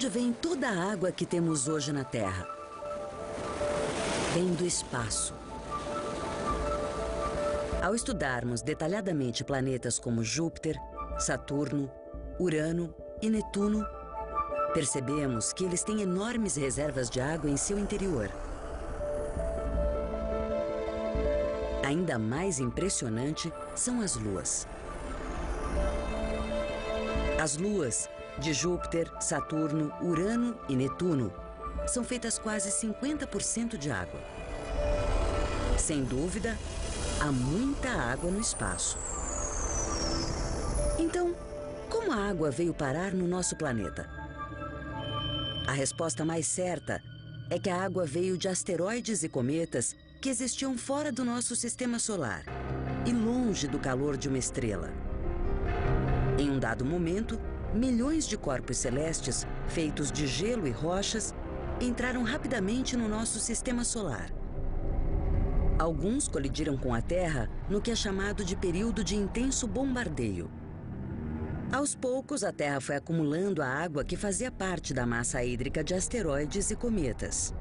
onde vem toda a água que temos hoje na Terra? Vem do espaço. Ao estudarmos detalhadamente planetas como Júpiter, Saturno, Urano e Netuno, percebemos que eles têm enormes reservas de água em seu interior. Ainda mais impressionante são as luas. As luas de Júpiter, Saturno, Urano e Netuno são feitas quase 50% de água. Sem dúvida, há muita água no espaço. Então, como a água veio parar no nosso planeta? A resposta mais certa é que a água veio de asteroides e cometas que existiam fora do nosso sistema solar e longe do calor de uma estrela. Em um dado momento, milhões de corpos celestes, feitos de gelo e rochas, entraram rapidamente no nosso sistema solar. Alguns colidiram com a Terra no que é chamado de período de intenso bombardeio. Aos poucos, a Terra foi acumulando a água que fazia parte da massa hídrica de asteroides e cometas.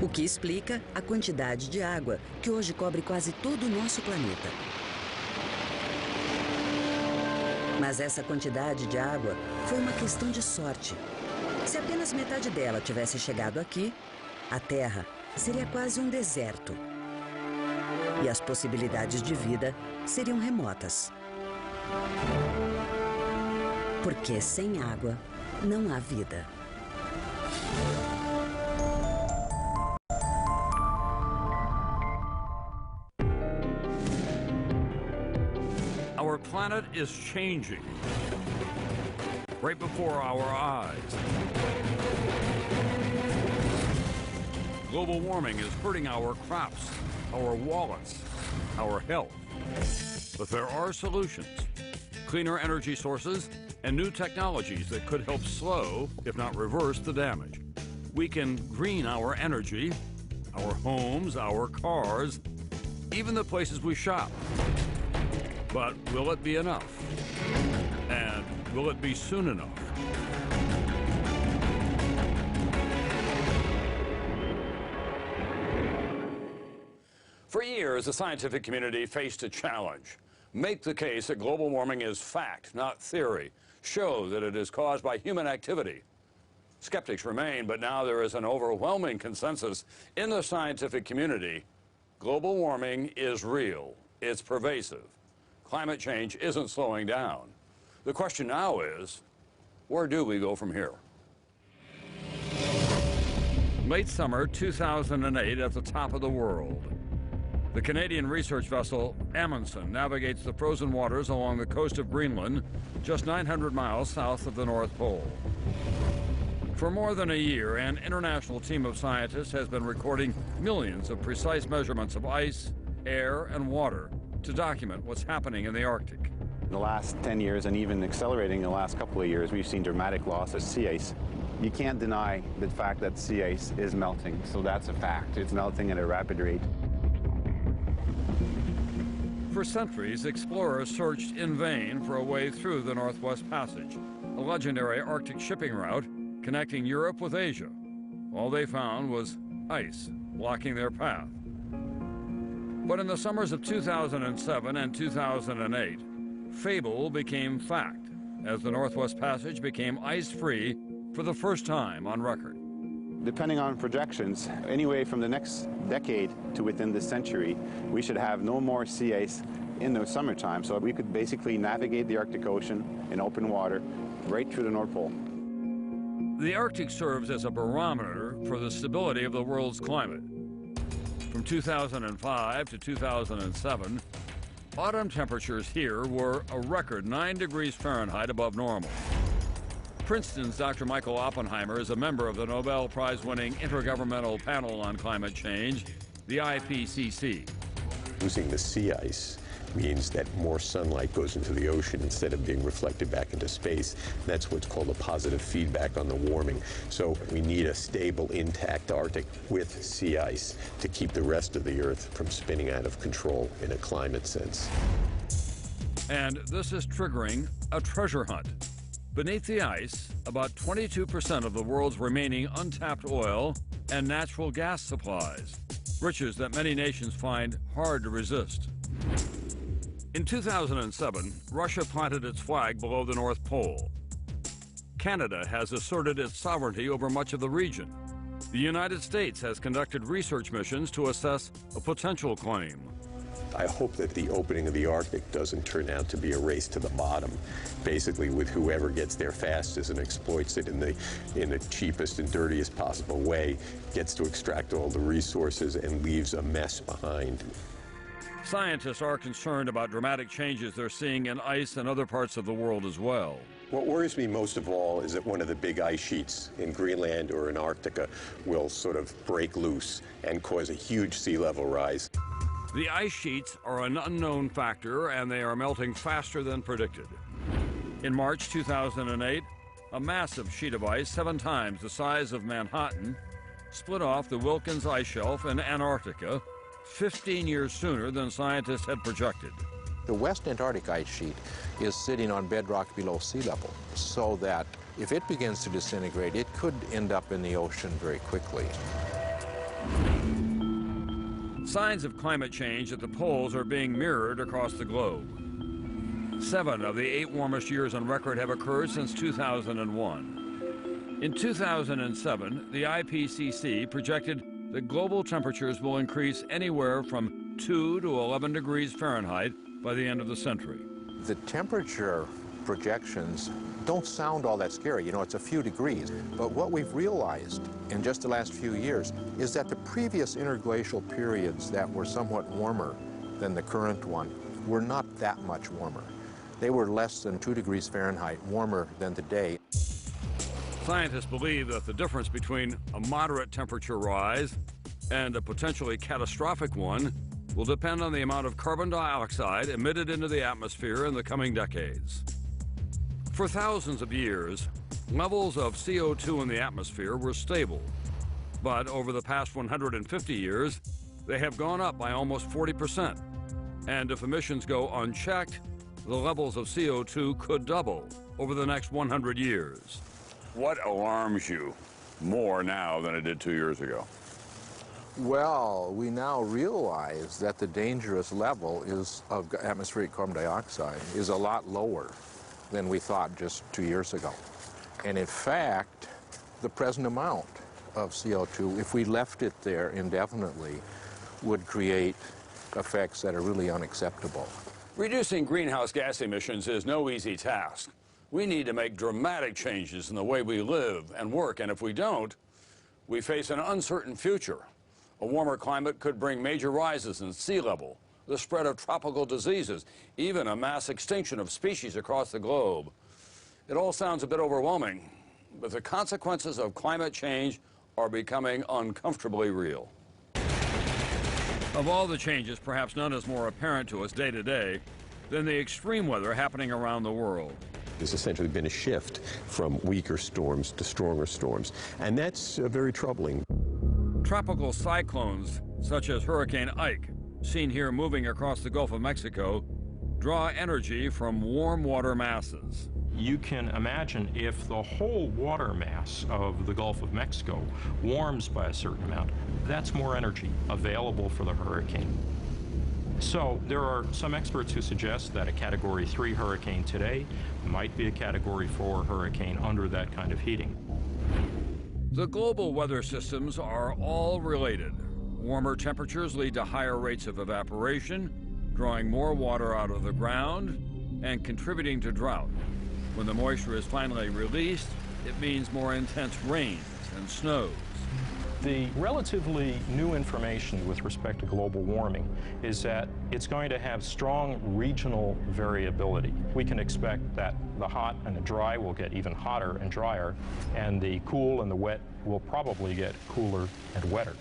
O que explica a quantidade de água que hoje cobre quase todo o nosso planeta. Mas essa quantidade de água foi uma questão de sorte. Se apenas metade dela tivesse chegado aqui, a Terra seria quase um deserto. E as possibilidades de vida seriam remotas. Porque sem água não há vida. Our planet is changing right before our eyes. Global warming is hurting our crops, our wallets, our health. But there are solutions, cleaner energy sources, and new technologies that could help slow, if not reverse, the damage. We can green our energy, our homes, our cars, even the places we shop. But will it be enough? And will it be soon enough? For years, the scientific community faced a challenge. Make the case that global warming is fact, not theory. Show that it is caused by human activity. Skeptics remain, but now there is an overwhelming consensus in the scientific community. Global warming is real. It's pervasive. Climate change isn't slowing down. The question now is, where do we go from here? Late summer 2008 at the top of the world. The Canadian research vessel Amundsen navigates the frozen waters along the coast of Greenland, just 900 miles south of the North Pole. For more than a year, an international team of scientists has been recording millions of precise measurements of ice, air, and water to document what's happening in the Arctic. In the last 10 years, and even accelerating in the last couple of years, we've seen dramatic loss of sea ice. You can't deny the fact that sea ice is melting, so that's a fact. It's melting at a rapid rate. For centuries, explorers searched in vain for a way through the Northwest Passage, a legendary Arctic shipping route connecting Europe with Asia. All they found was ice blocking their path. But in the summers of 2007 and 2008, fable became fact as the Northwest Passage became ice-free for the first time on record. Depending on projections, anyway from the next decade to within this century, we should have no more sea ice in the summertime, so we could basically navigate the Arctic Ocean in open water right through the North Pole. The Arctic serves as a barometer for the stability of the world's climate. From 2005 to 2007, autumn temperatures here were a record 9 degrees Fahrenheit above normal. Princeton's Dr. Michael Oppenheimer is a member of the Nobel Prize-winning Intergovernmental Panel on Climate Change, the IPCC. Losing the sea ice means that more sunlight goes into the ocean instead of being reflected back into space. That's what's called a positive feedback on the warming. So we need a stable, intact Arctic with sea ice to keep the rest of the Earth from spinning out of control in a climate sense. And this is triggering a treasure hunt. Beneath the ice, about 22% of the world's remaining untapped oil and natural gas supplies, riches that many nations find hard to resist. In 2007, Russia planted its flag below the North Pole. Canada has asserted its sovereignty over much of the region. The United States has conducted research missions to assess a potential claim. I hope that the opening of the Arctic doesn't turn out to be a race to the bottom, basically with whoever gets there fastest and exploits it in the cheapest and dirtiest possible way, gets to extract all the resources and leaves a mess behind. Scientists are concerned about dramatic changes they're seeing in ice in other parts of the world as well. What worries me most of all is that one of the big ice sheets in Greenland or in Antarctica will sort of break loose and cause a huge sea level rise. The ice sheets are an unknown factor, and they are melting faster than predicted. In March 2008, a massive sheet of ice 7 times the size of Manhattan split off the Wilkins ice shelf in Antarctica 15 years sooner than scientists had projected. The West Antarctic ice sheet is sitting on bedrock below sea level, so that if it begins to disintegrate, it could end up in the ocean very quickly. Signs of climate change at the poles are being mirrored across the globe. 7 of the 8 warmest years on record have occurred since 2001. In 2007, the IPCC projected that global temperatures will increase anywhere from 2 to 11 degrees Fahrenheit by the end of the century. The temperature projections don't sound all that scary. You know, it's a few degrees. But what we've realized in just the last few years is that the previous interglacial periods that were somewhat warmer than the current one were not that much warmer. They were less than 2 degrees Fahrenheit warmer than today. Scientists believe that the difference between a moderate temperature rise and a potentially catastrophic one will depend on the amount of carbon dioxide emitted into the atmosphere in the coming decades. For thousands of years, levels of CO2 in the atmosphere were stable, but over the past 150 years, they have gone up by almost 40%. And if emissions go unchecked, the levels of CO2 could double over the next 100 years. What alarms you more now than it did 2 years ago? Well, we now realize that the dangerous level of atmospheric carbon dioxide is a lot lower than we thought just 2 years ago. And in fact, the present amount of CO2, if we left it there indefinitely, would create effects that are really unacceptable. Reducing greenhouse gas emissions is no easy task. We need to make dramatic changes in the way we live and work, and if we don't, we face an uncertain future. A warmer climate could bring major rises in sea level, the spread of tropical diseases, even a mass extinction of species across the globe. It all sounds a bit overwhelming, but the consequences of climate change are becoming uncomfortably real. Of all the changes, perhaps none is more apparent to us day to day than the extreme weather happening around the world. There's essentially been a shift from weaker storms to stronger storms, and that's very troubling. Tropical cyclones, such as Hurricane Ike, seen here moving across the Gulf of Mexico, draw energy from warm water masses. You can imagine if the whole water mass of the Gulf of Mexico warms by a certain amount, that's more energy available for the hurricane. So there are some experts who suggest that a Category 3 hurricane today might be a Category 4 hurricane under that kind of heating. The global weather systems are all related. Warmer temperatures lead to higher rates of evaporation, drawing more water out of the ground and contributing to drought. When the moisture is finally released, it means more intense rains and snows. The relatively new information with respect to global warming is that it's going to have strong regional variability. We can expect that the hot and the dry will get even hotter and drier, and the cool and the wet will probably get cooler and wetter.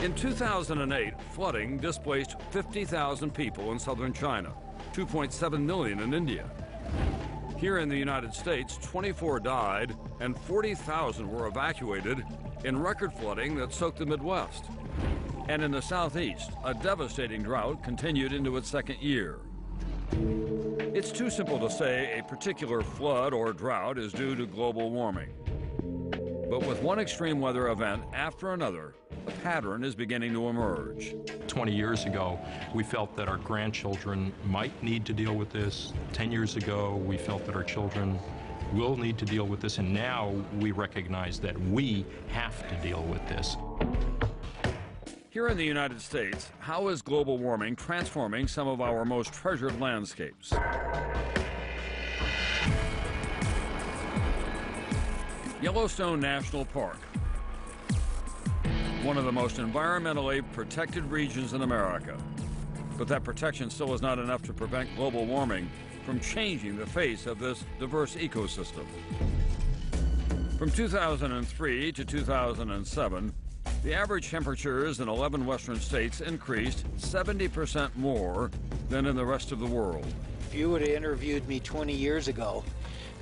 In 2008, flooding displaced 50,000 people in southern China, 2.7 million in India. Here in the United States, 24 died and 40,000 were evacuated in record flooding that soaked the Midwest. And in the Southeast, a devastating drought continued into its second year. It's too simple to say a particular flood or drought is due to global warming. But with one extreme weather event after another, a pattern is beginning to emerge. 20 years ago, we felt that our grandchildren might need to deal with this. 10 years ago, we felt that our children will need to deal with this, and now we recognize that we have to deal with this. Here in the United States, how is global warming transforming some of our most treasured landscapes? Yellowstone National Park, one of the most environmentally protected regions in America. But that protection still is not enough to prevent global warming from changing the face of this diverse ecosystem. From 2003 to 2007, the average temperatures in 11 western states increased 70% more than in the rest of the world. If you would have interviewed me 20 years ago,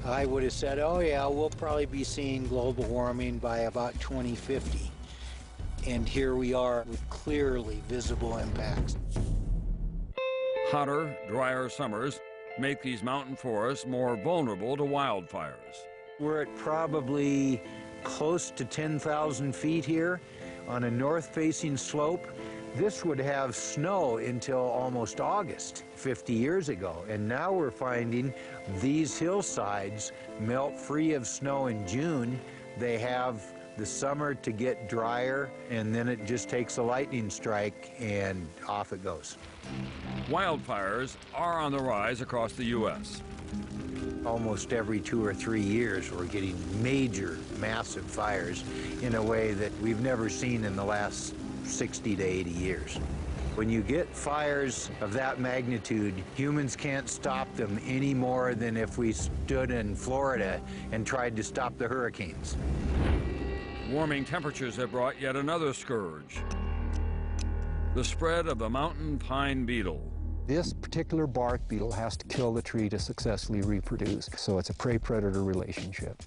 I would have said, oh yeah, we'll probably be seeing global warming by about 2050. And here we are with clearly visible impacts. Hotter, drier summers make these mountain forests more vulnerable to wildfires. We're at probably close to 10,000 feet here on a north-facing slope. This would have snow until almost August 50 years ago, and now we're finding these hillsides melt free of snow in June. They have the summer to get drier, and then it just takes a lightning strike and off it goes. Wildfires are on the rise across the U.S. Almost every 2 or 3 years, we're getting major, massive fires in a way that we've never seen in the last 60 to 80 years. When you get fires of that magnitude, humans can't stop them any more than if we stood in Florida and tried to stop the hurricanes. Warming temperatures have brought yet another scourge: the spread of the mountain pine beetle. This particular bark beetle has to kill the tree to successfully reproduce, so it's a prey-predator relationship.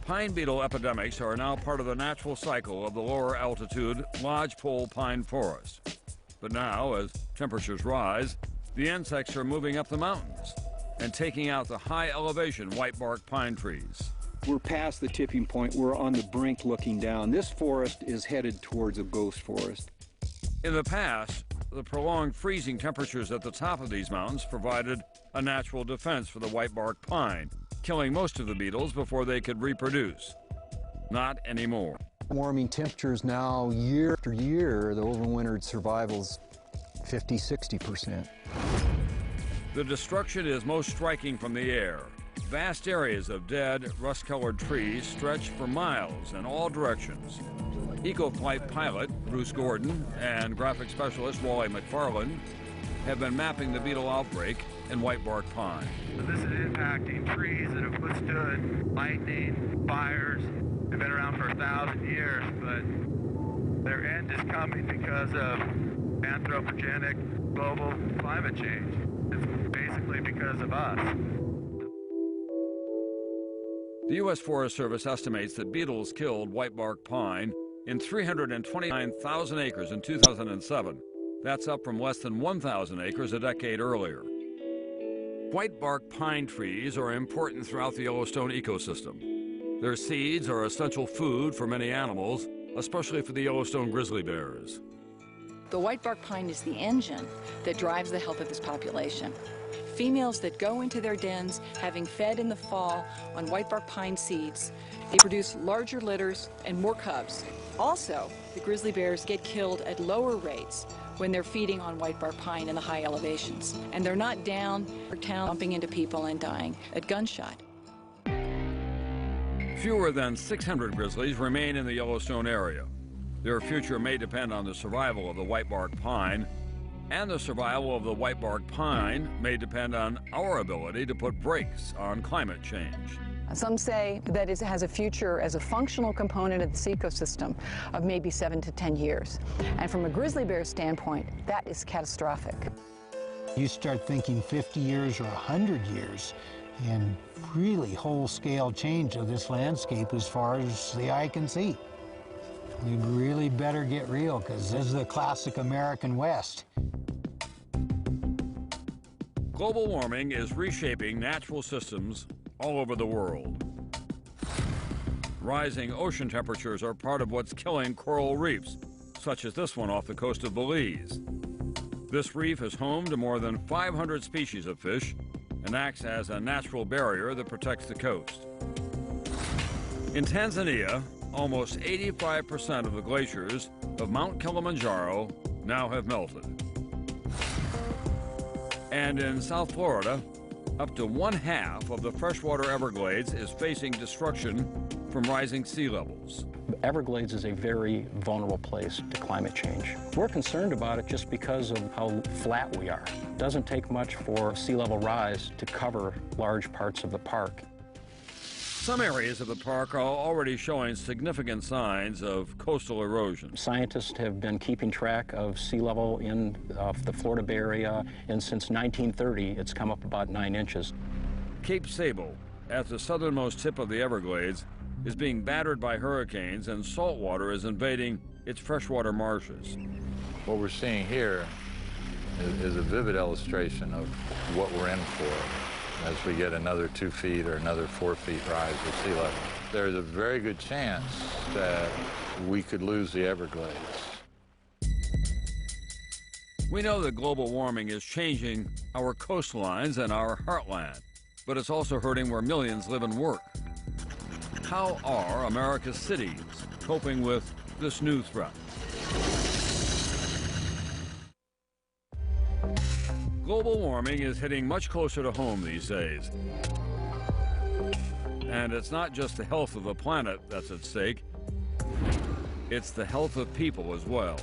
Pine beetle epidemics are now part of the natural cycle of the lower altitude lodgepole pine forest. But now, as temperatures rise, the insects are moving up the mountains and taking out the high elevation whitebark pine trees. We're past the tipping point. We're on the brink looking down. This forest is headed towards a ghost forest. In the past, the prolonged freezing temperatures at the top of these mountains provided a natural defense for the whitebark pine, killing most of the beetles before they could reproduce. Not anymore. Warming temperatures now, year after year, the overwintered survival's 50–60%. The destruction is most striking from the air. Vast areas of dead, rust-colored trees stretch for miles in all directions. Eco-flight pilot Bruce Gordon and graphic specialist Wally McFarland have been mapping the beetle outbreak in whitebark pine. This is impacting trees that have withstood lightning, fires. They've been around for 1,000 years, but their end is coming because of anthropogenic global climate change. It's basically because of us. The U.S. Forest Service estimates that beetles killed whitebark pine in 329,000 acres in 2007. That's up from less than 1,000 acres a decade earlier. Whitebark pine trees are important throughout the Yellowstone ecosystem. Their seeds are essential food for many animals, especially for the Yellowstone grizzly bears. The whitebark pine is the engine that drives the health of this population. Females that go into their dens, having fed in the fall on whitebark pine seeds, they produce larger litters and more cubs. Also, the grizzly bears get killed at lower rates when they're feeding on whitebark pine in the high elevations. And they're not down or town bumping into people and dying at gunshot. Fewer than 600 grizzlies remain in the Yellowstone area. Their future may depend on the survival of the whitebark pine, and the survival of the whitebark pine may depend on our ability to put brakes on climate change. Some say that it has a future as a functional component of this ecosystem of maybe 7 to 10 years. And from a grizzly bear standpoint, that is catastrophic. You start thinking 50 years or 100 years, and really whole-scale change of this landscape as far as the eye can see. We really better get real, because this is the classic American West. Global warming is reshaping natural systems all over the world. Rising ocean temperatures are part of what's killing coral reefs, such as this one off the coast of Belize. This reef is home to more than 500 species of fish and acts as a natural barrier that protects the coast. In Tanzania, almost 85% of the glaciers of Mount Kilimanjaro now have melted. And in South Florida, up to 1/2 of the freshwater Everglades is facing destruction from rising sea levels. Everglades is a very vulnerable place to climate change. We're concerned about it just because of how flat we are. It doesn't take much for sea level rise to cover large parts of the park. Some areas of the park are already showing significant signs of coastal erosion. Scientists have been keeping track of sea level in the Florida Bay Area, and since 1930, it's come up about 9 inches. Cape Sable, at the southernmost tip of the Everglades, is being battered by hurricanes, and salt water is invading its freshwater marshes. What we're seeing here is a vivid illustration of what we're in for as we get another 2 feet or another 4 feet rise of sea level. There's a very good chance that we could lose the Everglades. We know that global warming is changing our coastlines and our heartland, but it's also hurting where millions live and work. How are America's cities coping with this new threat? Global warming is hitting much closer to home these days. And it's not just the health of the planet that's at stake, it's the health of people as well.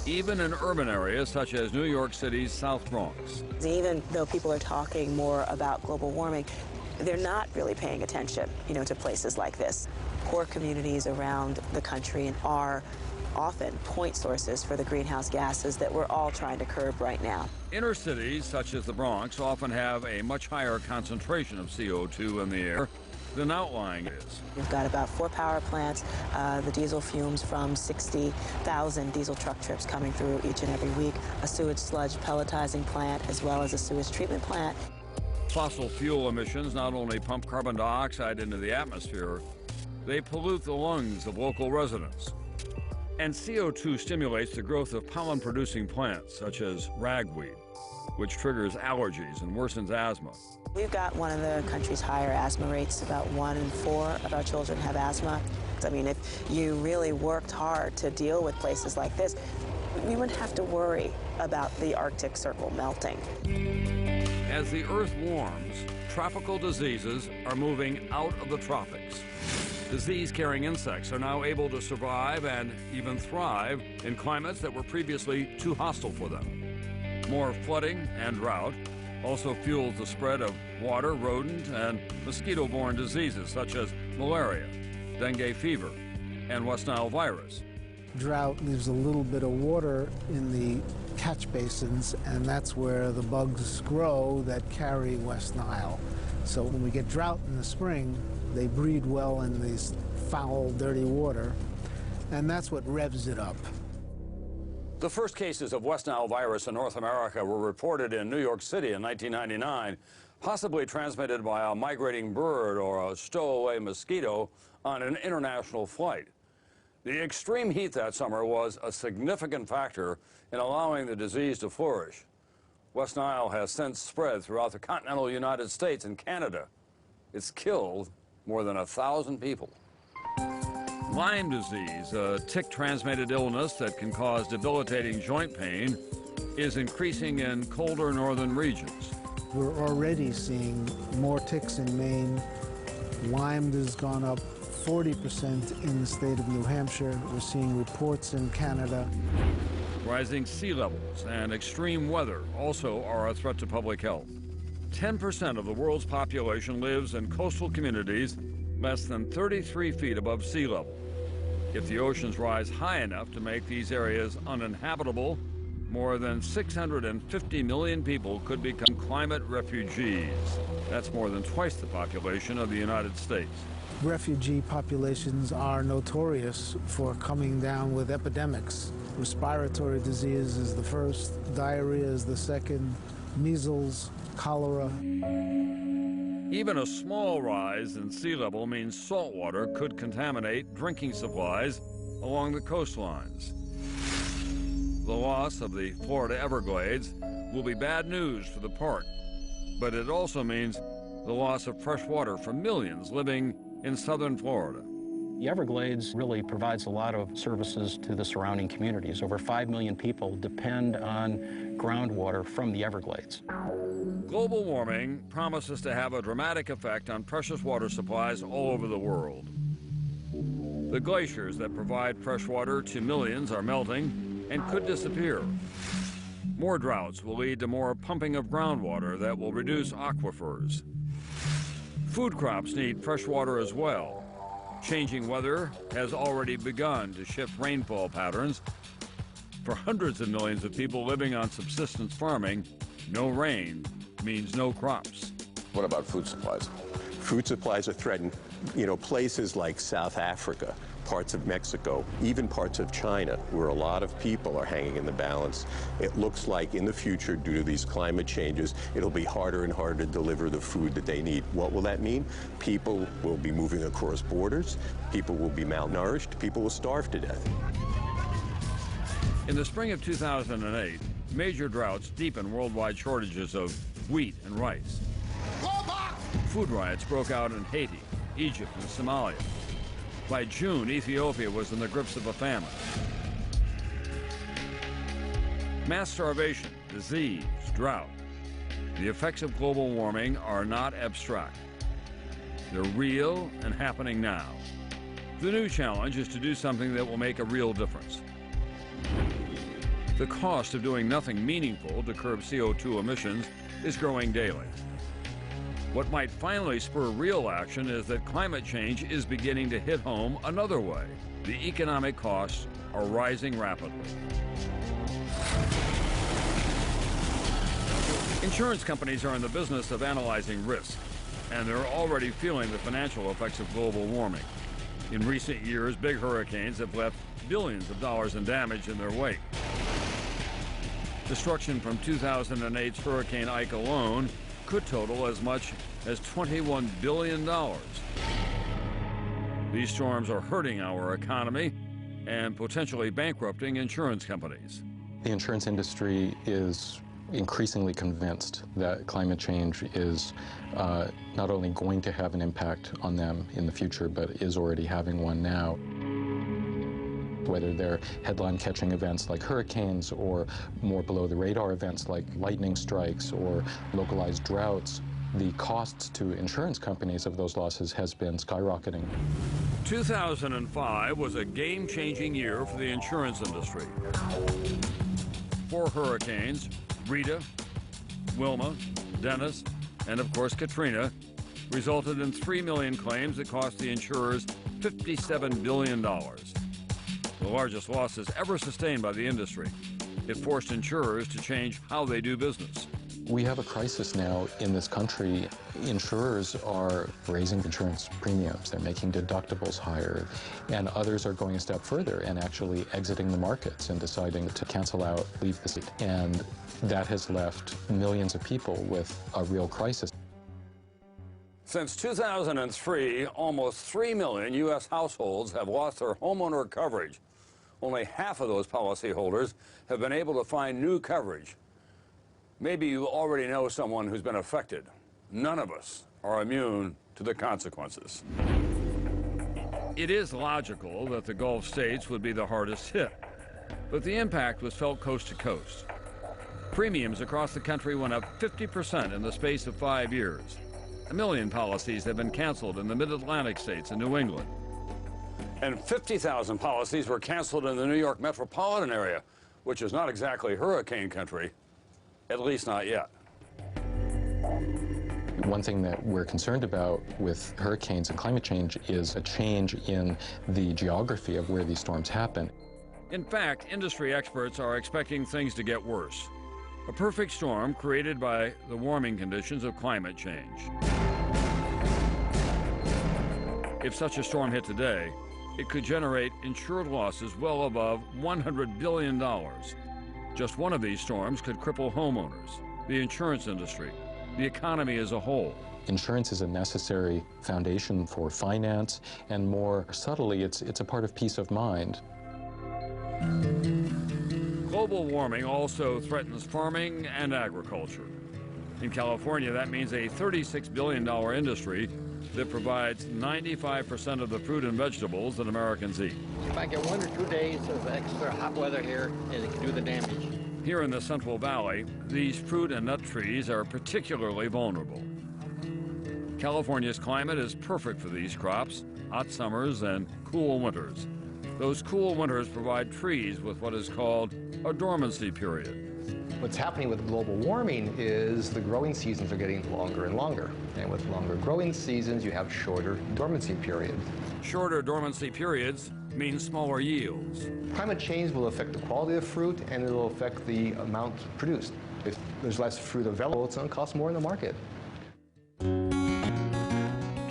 Even in urban areas such as New York City's South Bronx. Even though people are talking more about global warming, they're not really paying attention, to places like this. Poor communities around the country are often point sources for the greenhouse gases that we're all trying to curb right now. Inner cities, such as the Bronx, often have a much higher concentration of CO2 in the air than outlying areas. We've got about 4 power plants, the diesel fumes from 60,000 diesel truck trips coming through each and every week, a sewage sludge pelletizing plant, as well as a sewage treatment plant. Fossil fuel emissions not only pump carbon dioxide into the atmosphere, they pollute the lungs of local residents. And CO2 stimulates the growth of pollen-producing plants, such as ragweed, which triggers allergies and worsens asthma. We've got one of the country's higher asthma rates. About 1 in 4 of our children have asthma. I mean, if you really worked hard to deal with places like this, we wouldn't have to worry about the Arctic Circle melting. As the Earth warms, tropical diseases are moving out of the tropics. Disease-carrying insects are now able to survive and even thrive in climates that were previously too hostile for them. More flooding and drought also fuels the spread of water, rodent, and mosquito-borne diseases such as malaria, dengue fever, and West Nile virus. Drought leaves a little bit of water in the catch basins, and that's where the bugs grow that carry West Nile. So when we get drought in the spring, they breed well in this foul, dirty water, and that's what revs it up. The first cases of West Nile virus in North America were reported in New York City in 1999, possibly transmitted by a migrating bird or a stowaway mosquito on an international flight. The extreme heat that summer was a significant factor in allowing the disease to flourish. West Nile has since spread throughout the continental United States and Canada. It's killed more than 1,000 people. Lyme disease, a tick-transmitted illness that can cause debilitating joint pain, is increasing in colder northern regions. We're already seeing more ticks in Maine. Lyme has gone up 40% in the state of New Hampshire. We're seeing reports in Canada. Rising sea levels and extreme weather also are a threat to public health. 10% of the world's population lives in coastal communities less than 33 feet above sea level. If the oceans rise high enough to make these areas uninhabitable, more than 650 million people could become climate refugees. That's more than twice the population of the United States. Refugee populations are notorious for coming down with epidemics. Respiratory disease is the first, diarrhea is the second, measles, cholera. Even a small rise in sea level means salt water could contaminate drinking supplies along the coastlines. The loss of the Florida Everglades will be bad news for the park, but it also means the loss of fresh water for millions living in southern Florida. The Everglades really provides a lot of services to the surrounding communities. Over 5 million people depend on groundwater from the Everglades. Global warming promises to have a dramatic effect on precious water supplies all over the world. The glaciers that provide fresh water to millions are melting and could disappear. More droughts will lead to more pumping of groundwater that will reduce aquifers. Food crops need fresh water as well. Changing weather has already begun to shift rainfall patterns. For hundreds of millions of people living on subsistence farming, no rain means no crops. What about food supplies? Food supplies are threatened. You know, places like South Africa, parts of Mexico, even parts of China, where a lot of people are hanging in the balance. It looks like in the future, due to these climate changes, it'll be harder and harder to deliver the food that they need. What will that mean? People will be moving across borders, people will be malnourished, people will starve to death. In the spring of 2008, major droughts deepened worldwide shortages of wheat and rice. Food riots broke out in Haiti, Egypt, and Somalia. By June, Ethiopia was in the grips of a famine. Mass starvation, disease, drought. The effects of global warming are not abstract. They're real and happening now. The new challenge is to do something that will make a real difference. The cost of doing nothing meaningful to curb CO2 emissions is growing daily. What might finally spur real action is that climate change is beginning to hit home another way. The economic costs are rising rapidly. Insurance companies are in the business of analyzing risk, and they're already feeling the financial effects of global warming. In recent years, big hurricanes have left billions of dollars in damage in their wake. Destruction from 2008's Hurricane Ike alone could total as much as $21 billion. These storms are hurting our economy and potentially bankrupting insurance companies. The insurance industry is increasingly convinced that climate change is not only going to have an impact on them in the future, but is already having one now. Whether they're headline-catching events like hurricanes or more below-the-radar events like lightning strikes or localized droughts, the costs to insurance companies of those losses has been skyrocketing. 2005 was a game-changing year for the insurance industry. 4 hurricanes, Rita, Wilma, Dennis, and of course Katrina, resulted in 3 million claims that cost the insurers $57 billion. The largest losses ever sustained by the industry. It forced insurers to change how they do business. We have a crisis now in this country. Insurers are raising insurance premiums. They're making deductibles higher. And others are going a step further and actually exiting the markets and deciding to cancel out, leave the state. And that has left millions of people with a real crisis. Since 2003, almost 3 million U.S. households have lost their homeowner coverage. Only half of those policyholders have been able to find new coverage. Maybe you already know someone who's been affected. None of us are immune to the consequences. It is logical that the Gulf states would be the hardest hit, but the impact was felt coast to coast. Premiums across the country went up 50% in the space of 5 years. 1 million policies have been canceled in the mid-Atlantic states and New England. And 50,000 policies were canceled in the New York metropolitan area, which is not exactly hurricane country, at least not yet. One thing that we're concerned about with hurricanes and climate change is a change in the geography of where these storms happen. In fact, industry experts are expecting things to get worse. A perfect storm created by the warming conditions of climate change. If such a storm hit today, it could generate insured losses well above $100 billion. Just one of these storms could cripple homeowners. the insurance industry, the economy as a whole. Insurance is a necessary foundation for finance, and more subtly, it's a part of peace of mind. Global warming also threatens farming and agriculture. In California, that means a $36 billion industry that provides 95% of the fruit and vegetables that Americans eat. If I get 1 or 2 days of extra hot weather here, it can do the damage. Here in the Central Valley, these fruit and nut trees are particularly vulnerable. California's climate is perfect for these crops, hot summers and cool winters. Those cool winters provide trees with what is called a dormancy period. What's happening with global warming is the growing seasons are getting longer and longer. And with longer growing seasons, you have shorter dormancy periods. Shorter dormancy periods mean smaller yields. Climate change will affect the quality of fruit, and it will affect the amount produced. If there's less fruit available, it's going to cost more in the market.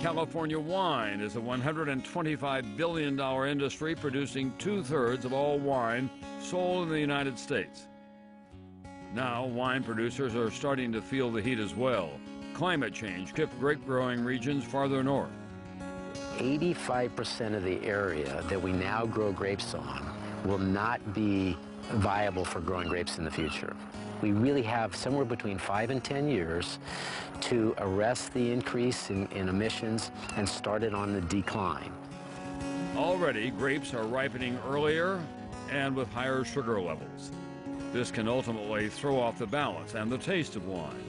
California wine is a $125 billion industry producing 2/3 of all wine sold in the United States. Now, wine producers are starting to feel the heat as well. Climate change kept grape-growing regions farther north. 85% of the area that we now grow grapes on will not be viable for growing grapes in the future. We really have somewhere between 5 and 10 years to arrest the increase in emissions and start it on the decline. Already, grapes are ripening earlier and with higher sugar levels. This can ultimately throw off the balance and the taste of wine.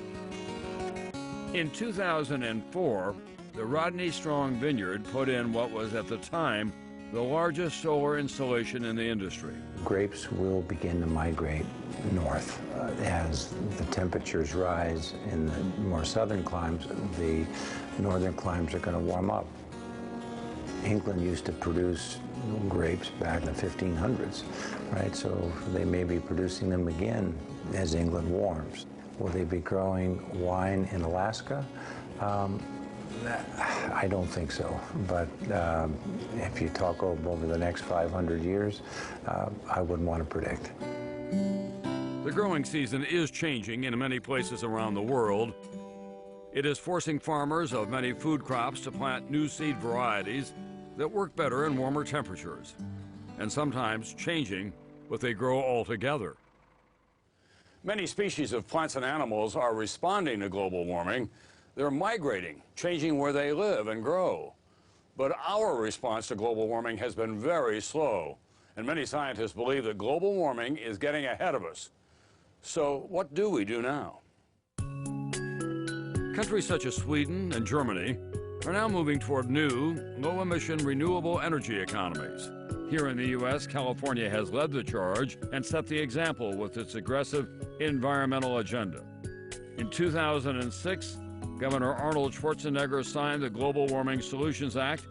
In 2004, the Rodney Strong Vineyard put in what was at the time the largest solar installation in the industry. Grapes will begin to migrate north as the temperatures rise in the more southern climes. The northern climes are going to warm up. England used to produce grapes back in the 1500s, right? So they may be producing them again as England warms. Will they be growing wine in Alaska? I don't think so, but if you talk over the next 500 years, I wouldn't want to predict. The growing season is changing in many places around the world. It is forcing farmers of many food crops to plant new seed varieties that work better in warmer temperatures, and sometimes changing what they grow altogether. Many species of plants and animals are responding to global warming. They're migrating, changing where they live and grow. But our response to global warming has been very slow, and many scientists believe that global warming is getting ahead of us. So what do we do now? Countries such as Sweden and Germany are now moving toward new, low-emission renewable energy economies. Here in the U.S., California has led the charge and set the example with its aggressive environmental agenda. In 2006, Governor Arnold Schwarzenegger signed the Global Warming Solutions Act,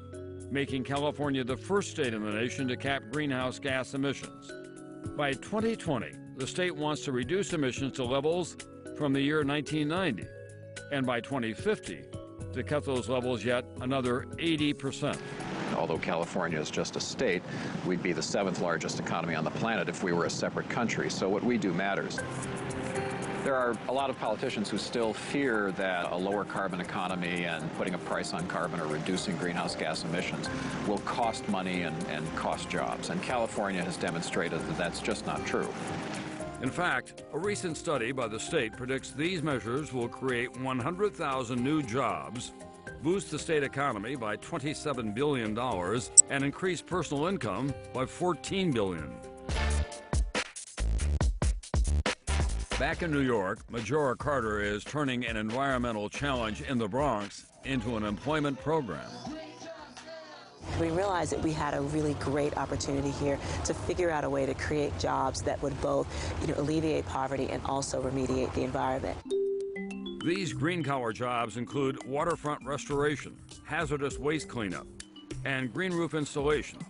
making California the first state in the nation to cap greenhouse gas emissions. By 2020, the state wants to reduce emissions to levels from the year 1990, and by 2050, to cut those levels yet another 80%. Although California is just a state, we'd be the 7th largest economy on the planet if we were a separate country, so what we do matters. There are a lot of politicians who still fear that a lower carbon economy and putting a price on carbon or reducing greenhouse gas emissions will cost money and cost jobs. And California has demonstrated that that's just not true. In fact, a recent study by the state predicts these measures will create 100,000 new jobs, boost the state economy by $27 billion, and increase personal income by $14 billion. Back in New York, Majora Carter is turning an environmental challenge in the Bronx into an employment program. We realized that we had a really great opportunity here to figure out a way to create jobs that would both, alleviate poverty and also remediate the environment. These green-collar jobs include waterfront restoration, hazardous waste cleanup, and green roof installation.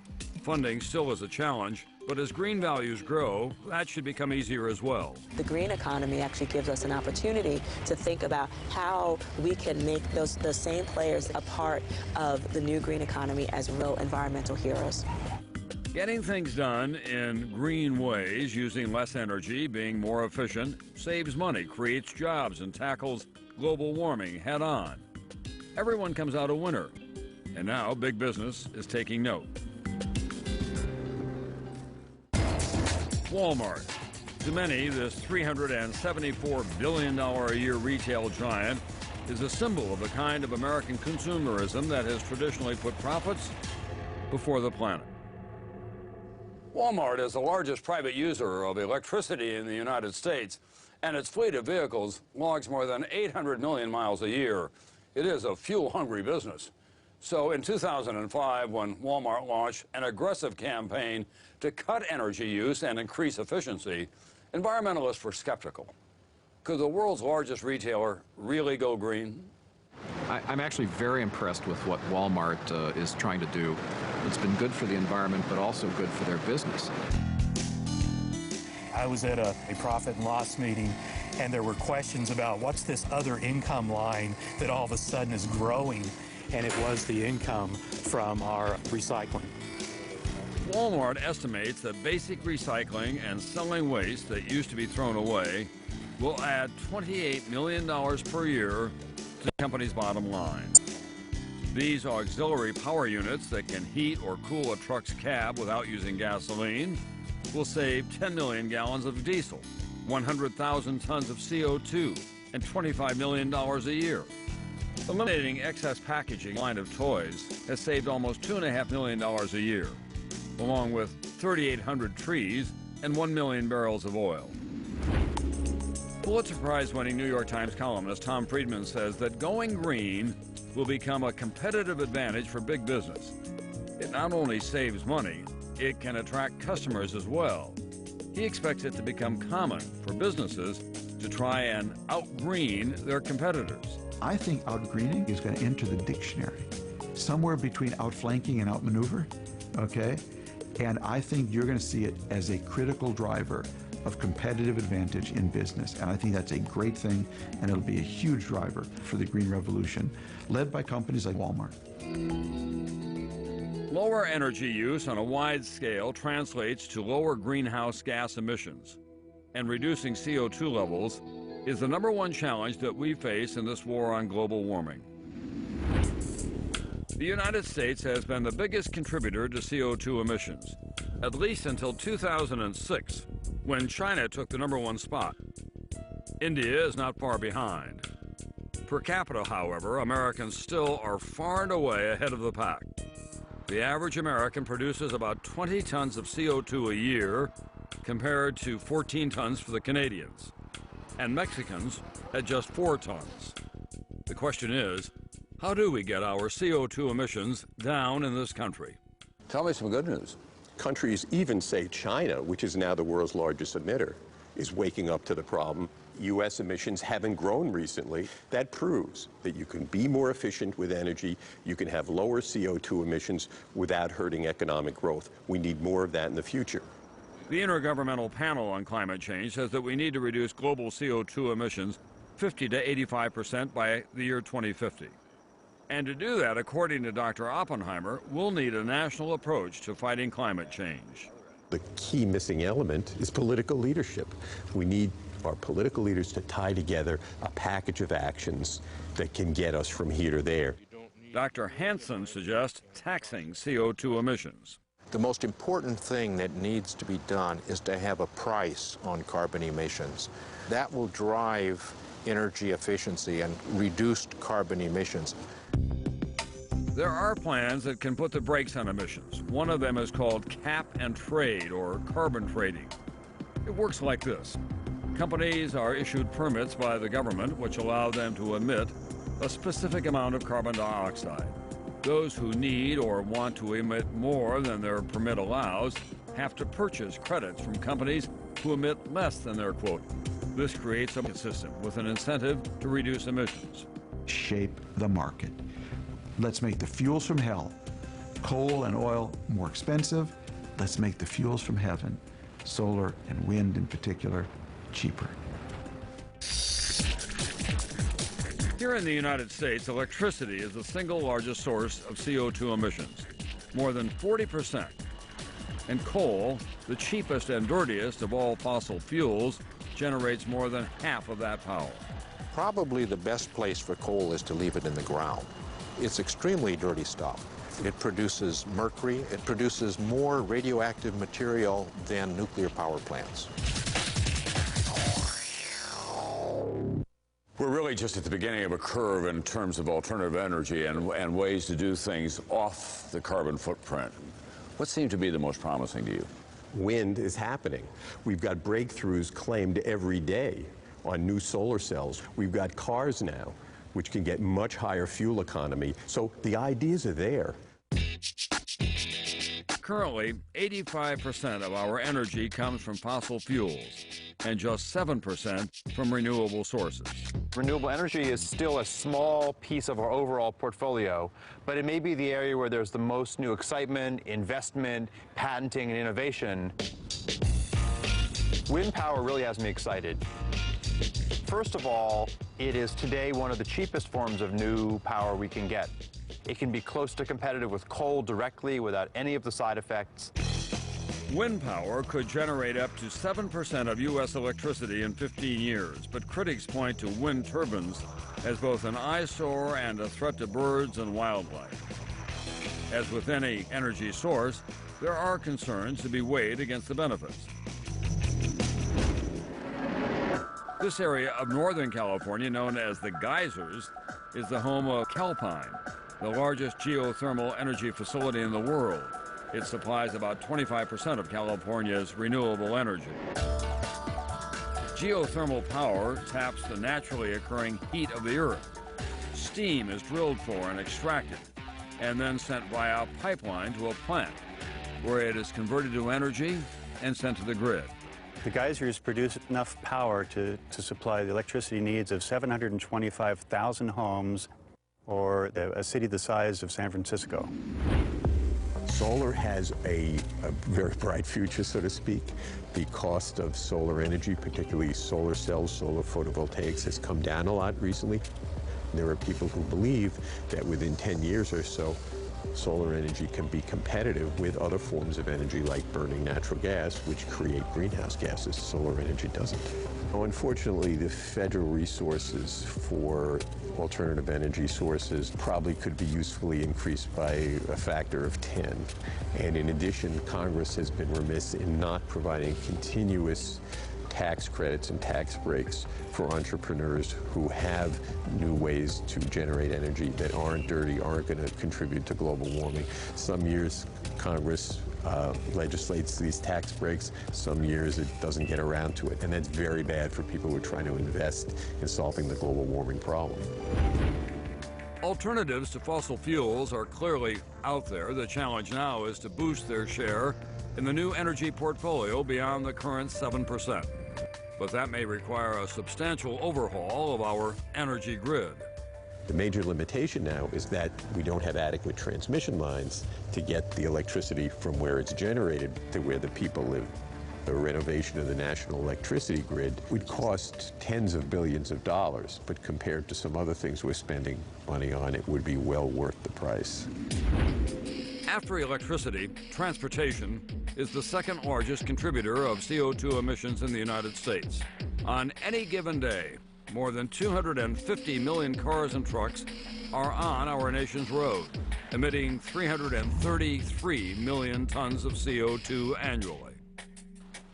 Funding still is a challenge, but as green values grow, that should become easier as well. The green economy actually gives us an opportunity to think about how we can make the same players a part of the new green economy as real environmental heroes. Getting things done in green ways, using less energy, being more efficient, saves money, creates jobs, and tackles global warming head on. Everyone comes out a winner, and now big business is taking note. Walmart. To many, this $374 billion a year retail giant is a symbol of the kind of American consumerism that has traditionally put profits before the planet. Walmart is the largest private user of electricity in the United States, and its fleet of vehicles logs more than 800 million miles a year. It is a fuel-hungry business. So in 2005, when Walmart launched an aggressive campaign to cut energy use and increase efficiency, environmentalists were skeptical. Could the world's largest retailer really go green? I'm actually very impressed with what Walmart is trying to do. It's been good for the environment, but also good for their business. I was at a profit and loss meeting, and there were questions about what's this other income line that all of a sudden is growing, and it was the income from our recycling. Walmart estimates that basic recycling and selling waste that used to be thrown away will add $28 million per year to the company's bottom line. These auxiliary power units that can heat or cool a truck's cab without using gasoline will save 10 million gallons of diesel, 100,000 tons of CO2, and $25 million a year. Eliminating excess packaging line of toys has saved almost $2.5 million a year, along with 3,800 trees and 1 million barrels of oil. Pulitzer Prize-winning New York Times columnist Tom Friedman says that going green will become a competitive advantage for big business. It not only saves money, it can attract customers as well. He expects it to become common for businesses to try and out-green their competitors. I think out-greening is going to enter the dictionary, somewhere between outflanking and outmaneuver, okay? And I think you're going to see it as a critical driver of competitive advantage in business. And I think that's a great thing, and it'll be a huge driver for the green revolution, led by companies like Walmart. Lower energy use on a wide scale translates to lower greenhouse gas emissions, and reducing CO2 levels is the #1 challenge that we face in this war on global warming. The United States has been the biggest contributor to CO2 emissions, at least until 2006, when China took the #1 spot. India is not far behind. Per capita, however, Americans still are far and away ahead of the pack. The average American produces about 20 tons of CO2 a year, compared to 14 tons for the Canadians, and Mexicans at just 4 tons. The question is, how do we get our CO2 emissions down in this country? Tell me some good news. Countries, even say China, which is now the world's largest emitter, is waking up to the problem. U.S. emissions haven't grown recently. That proves that you can be more efficient with energy, you can have lower CO2 emissions without hurting economic growth. We need more of that in the future. The Intergovernmental Panel on Climate Change says that we need to reduce global CO2 emissions 50 to 85% by the year 2050. And to do that, according to Dr. Oppenheimer, we'll need a national approach to fighting climate change. The key missing element is political leadership. We need our political leaders to tie together a package of actions that can get us from here to there. Dr. Hansen suggests taxing CO2 emissions. The most important thing that needs to be done is to have a price on carbon emissions. That will drive energy efficiency and reduced carbon emissions. There are plans that can put the brakes on emissions. One of them is called cap and trade, or carbon trading. It works like this. Companies are issued permits by the government which allow them to emit a specific amount of carbon dioxide. Those who need or want to emit more than their permit allows have to purchase credits from companies who emit less than their quota. This creates a system with an incentive to reduce emissions. Shape the market. Let's make the fuels from hell, coal and oil, more expensive. Let's make the fuels from heaven, solar and wind in particular, cheaper. Here in the United States, electricity is the single largest source of CO2 emissions, more than 40%. And coal, the cheapest and dirtiest of all fossil fuels, generates more than half of that power. Probably the best place for coal is to leave it in the ground. It's extremely dirty stuff. It produces mercury. It produces more radioactive material than nuclear power plants. We're really just at the beginning of a curve in terms of alternative energy and ways to do things off the carbon footprint. What seemed to be the most promising to you? Wind is happening. We've got breakthroughs claimed every day on new solar cells. We've got cars now, which can get much higher fuel economy. So the ideas are there. Currently, 85% of our energy comes from fossil fuels, and just 7% from renewable sources. Renewable energy is still a small piece of our overall portfolio, but it may be the area where there's the most new excitement, investment, patenting, and innovation. Wind power really has me excited. First of all, it is today one of the cheapest forms of new power we can get. It can be close to competitive with coal directly without any of the side effects. Wind power could generate up to 7% of U.S. electricity in 15 years, but critics point to wind turbines as both an eyesore and a threat to birds and wildlife. As with any energy source, there are concerns to be weighed against the benefits. This area of Northern California, known as the Geysers, is the home of Calpine, the largest geothermal energy facility in the world. It supplies about 25% of California's renewable energy. Geothermal power taps the naturally occurring heat of the earth. Steam is drilled for and extracted, and then sent via a pipeline to a plant, where it is converted to energy and sent to the grid. The geysers produce enough power to supply the electricity needs of 725,000 homes, or a city the size of San Francisco. Solar has a very bright future, so to speak. The cost of solar energy, particularly solar cells, solar photovoltaics, has come down a lot recently. There are people who believe that within 10 years or so, solar energy can be competitive with other forms of energy like burning natural gas, which create greenhouse gases. Solar energy doesn't. Unfortunately, the federal resources for alternative energy sources probably could be usefully increased by a factor of 10. And in addition, Congress has been remiss in not providing continuous tax credits and tax breaks for entrepreneurs who have new ways to generate energy that aren't dirty, aren't going to contribute to global warming. Some years Congress legislates these tax breaks. Some years it doesn't get around to it. And that's very bad for people who are trying to invest in solving the global warming problem. Alternatives to fossil fuels are clearly out there. The challenge now is to boost their share in the new energy portfolio beyond the current 7%. But that may require a substantial overhaul of our energy grid. The major limitation now is that we don't have adequate transmission lines to get the electricity from where it's generated to where the people live. The renovation of the national electricity grid would cost tens of billions of dollars, but compared to some other things we're spending money on, it would be well worth the price. After electricity, transportation is the second largest contributor of CO2 emissions in the United States. On any given day, more than 250 million cars and trucks are on our nation's road, emitting 333 million tons of CO2 annually.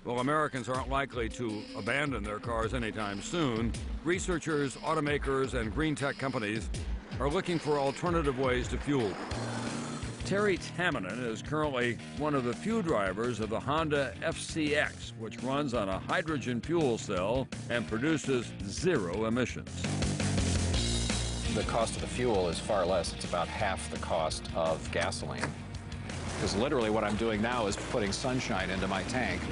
While Americans aren't likely to abandon their cars anytime soon, researchers, automakers, and green tech companies are looking for alternative ways to fuel. Terry Tamminen is currently one of the few drivers of the Honda FCX, which runs on a hydrogen fuel cell and produces 0 emissions. The cost of the fuel is far less. It's about half the cost of gasoline. Because literally what I'm doing now is putting sunshine into my tank.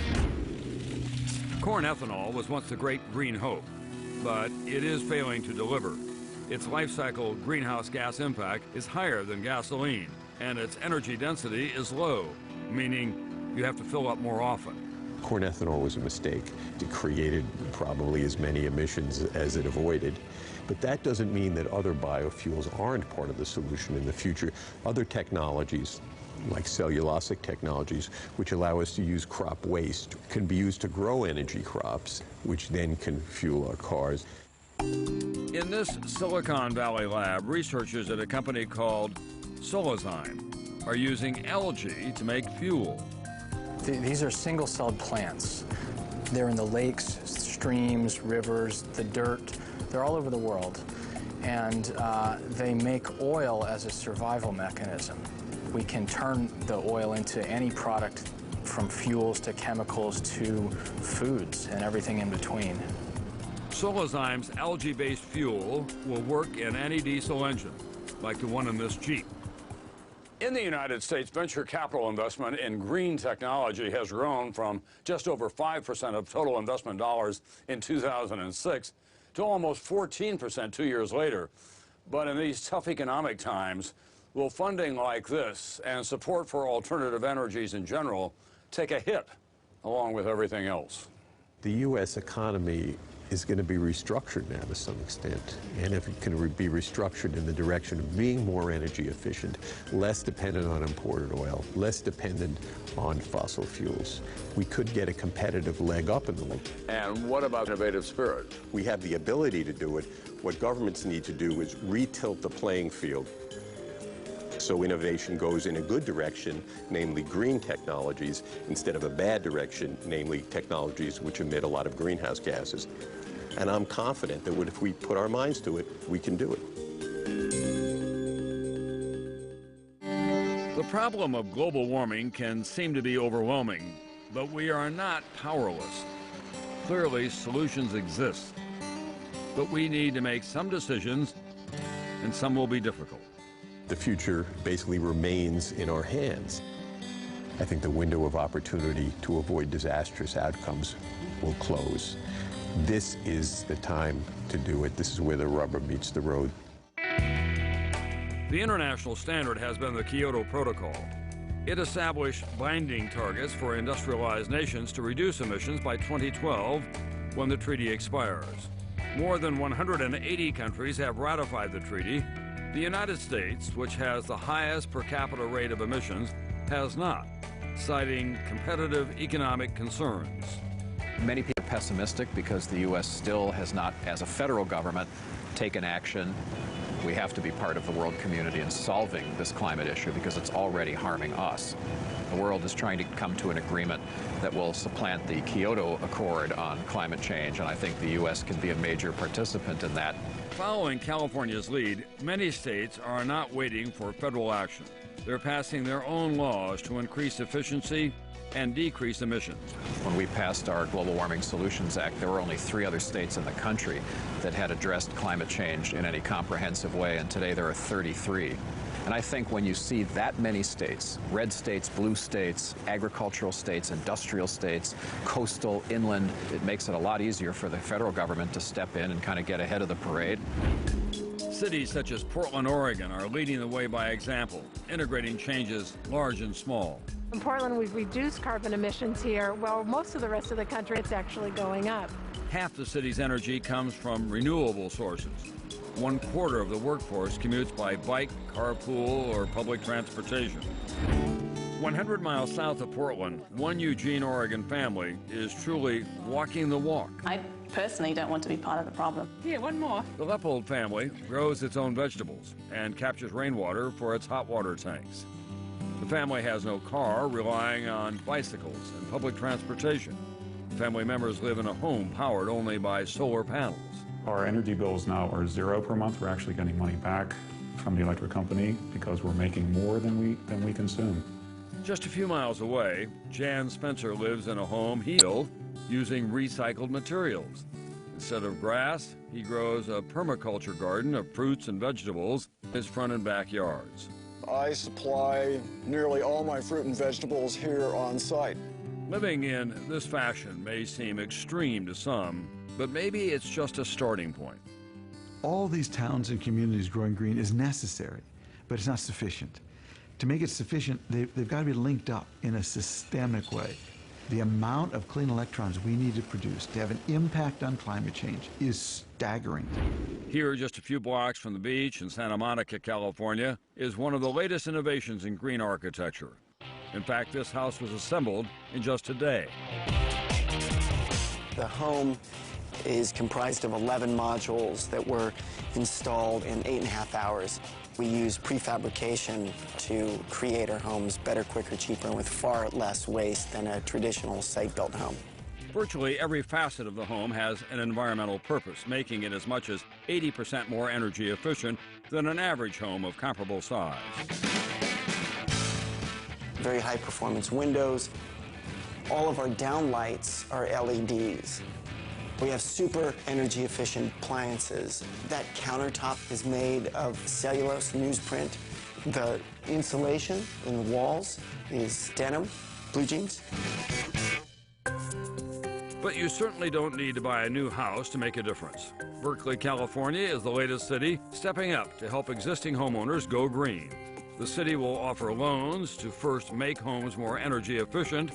Corn ethanol was once the great green hope, but it is failing to deliver. Its life cycle greenhouse gas impact is higher than gasoline, and its energy density is low, meaning you have to fill up more often. Corn ethanol was a mistake. It created probably as many emissions as it avoided. But that doesn't mean that other biofuels aren't part of the solution in the future. Other technologies, like cellulosic technologies, which allow us to use crop waste, can be used to grow energy crops, which then can fuel our cars. In this Silicon Valley lab, researchers at a company called Solazyme are using algae to make fuel. These are single-celled plants. They're in the lakes, streams, rivers, the dirt. They're all over the world. And they make oil as a survival mechanism. We can turn the oil into any product, from fuels to chemicals to foods and everything in between. Solazyme's algae-based fuel will work in any diesel engine, like the one in this Jeep. In the United States, venture capital investment in green technology has grown from just over 5% of total investment dollars in 2006 to almost 14% 2 years later. But in these tough economic times, will funding like this and support for alternative energies in general take a hit along with everything else? The U.S. economy is going to be restructured now to some extent. And if it can be restructured in the direction of being more energy efficient, less dependent on imported oil, less dependent on fossil fuels, we could get a competitive leg up in the world. And what about innovative spirit? We have the ability to do it. What governments need to do is retilt the playing field so innovation goes in a good direction, namely green technologies, instead of a bad direction, namely technologies which emit a lot of greenhouse gases. And I'm confident that if we put our minds to it, we can do it. The problem of global warming can seem to be overwhelming, but we are not powerless. Clearly, solutions exist, but we need to make some decisions, and some will be difficult. The future basically remains in our hands. I think the window of opportunity to avoid disastrous outcomes will close. This is the time to do it. This is where the rubber meets the road. The international standard has been the Kyoto Protocol. It established binding targets for industrialized nations to reduce emissions by 2012, when the treaty expires. More than 180 countries have ratified the treaty. The United States, which has the highest per capita rate of emissions, has not, citing competitive economic concerns. Many people are pessimistic because the U.S. still has not, as a federal government, taken action. We have to be part of the world community in solving this climate issue because it's already harming us. The world is trying to come to an agreement that will supplant the Kyoto Accord on climate change, and I think the U.S. can be a major participant in that. Following California's lead, many states are not waiting for federal action. They're passing their own laws to increase efficiency and decrease emissions. When we passed our Global Warming Solutions Act, there were only 3 other states in the country that had addressed climate change in any comprehensive way, and today there are 33. And I think when you see that many states, red states, blue states, agricultural states, industrial states, coastal, inland, it makes it a lot easier for the federal government to step in and kind of get ahead of the parade. Cities such as Portland, Oregon are leading the way by example, integrating changes large and small. In Portland, we've reduced carbon emissions here, while most of the rest of the country, it's actually going up. Half the city's energy comes from renewable sources. 1/4 of the workforce commutes by bike, carpool, or public transportation. 100 miles south of Portland, one Eugene, Oregon family is truly walking the walk. I personally don't want to be part of the problem. Here, one more. The Leppold family grows its own vegetables and captures rainwater for its hot water tanks. The family has no car, relying on bicycles and public transportation. Family members live in a home powered only by solar panels. Our energy bills now are $0 per month. We're actually getting money back from the electric company because we're making more than we consume. Just a few miles away, Jan Spencer lives in a home he built using recycled materials. Instead of grass, he grows a permaculture garden of fruits and vegetables in his front and backyards. I supply nearly all my fruit and vegetables here on site. Living in this fashion may seem extreme to some, but maybe it's just a starting point. All these towns and communities growing green is necessary, but it's not sufficient. To make it sufficient, they've got to be linked up in a systemic way. The amount of clean electrons we need to produce to have an impact on climate change is staggering. Here, just a few blocks from the beach in Santa Monica, California, is one of the latest innovations in green architecture. In fact, this house was assembled in just a day. The home is comprised of 11 modules that were installed in 8.5 hours. We use prefabrication to create our homes better, quicker, cheaper, and with far less waste than a traditional site-built home. Virtually every facet of the home has an environmental purpose, making it as much as 80% more energy efficient than an average home of comparable size. Very high-performance windows. All of our downlights are LEDs. We have super energy efficient appliances. That countertop is made of cellulose newsprint. The insulation in the walls is denim, blue jeans. But you certainly don't need to buy a new house to make a difference. Berkeley, California is the latest city stepping up to help existing homeowners go green. The city will offer loans to first make homes more energy efficient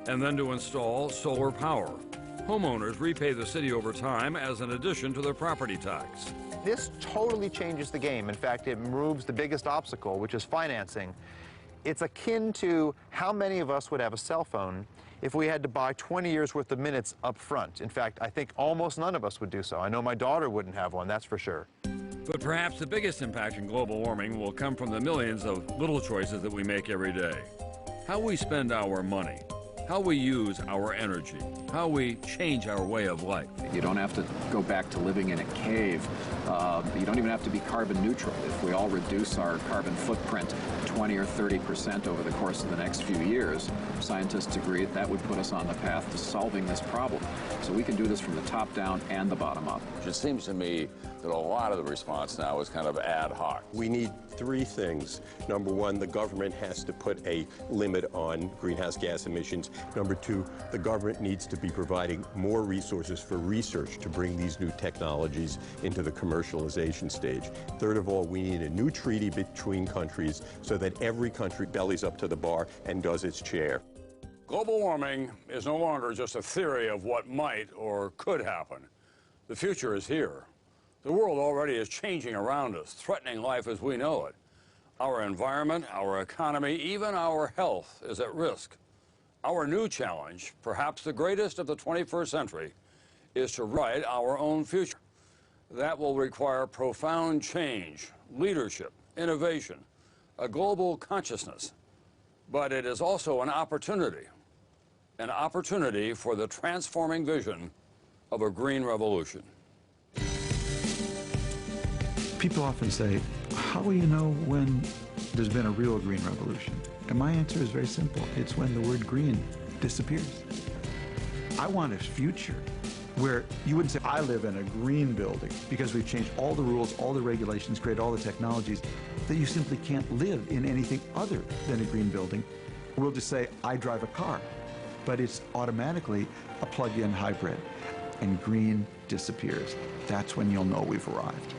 and then to install solar power. Homeowners repay the city over time as an addition to their property tax. This totally changes the game. In fact, it removes the biggest obstacle, which is financing. It's akin to how many of us would have a cell phone if we had to buy 20 years worth of minutes up front. In fact, I think almost none of us would do so. I know my daughter wouldn't have one, that's for sure. But perhaps the biggest impact in global warming will come from the millions of little choices that we make every day. How we spend our money, how we use our energy, how we change our way of life. You don't have to go back to living in a cave. You don't even have to be carbon neutral. If we all reduce our carbon footprint 20 or 30% over the course of the next few years, scientists agree that would put us on the path to solving this problem. So we can do this from the top down and the bottom up. It seems to me that a lot of the response now is kind of ad hoc. We need three things. Number one, the government has to put a limit on greenhouse gas emissions. Number two, the government needs to be providing more resources for research to bring these new technologies into the commercialization stage. Third of all, we need a new treaty between countries so that every country bellies up to the bar and does its share. Global warming is no longer just a theory of what might or could happen. The future is here. The world already is changing around us, threatening life as we know it. Our environment, our economy, even our health is at risk. Our new challenge, perhaps the greatest of the 21st century, is to write our own future. That will require profound change, leadership, innovation, a global consciousness. But it is also an opportunity for the transforming vision of a green revolution. People often say, how will you know when there's been a real green revolution? And my answer is very simple. It's when the word green disappears. I want a future where you wouldn't say, I live in a green building because we've changed all the rules, all the regulations, created all the technologies, that you simply can't live in anything other than a green building. We'll just say, I drive a car, but it's automatically a plug-in hybrid, and green disappears. That's when you'll know we've arrived.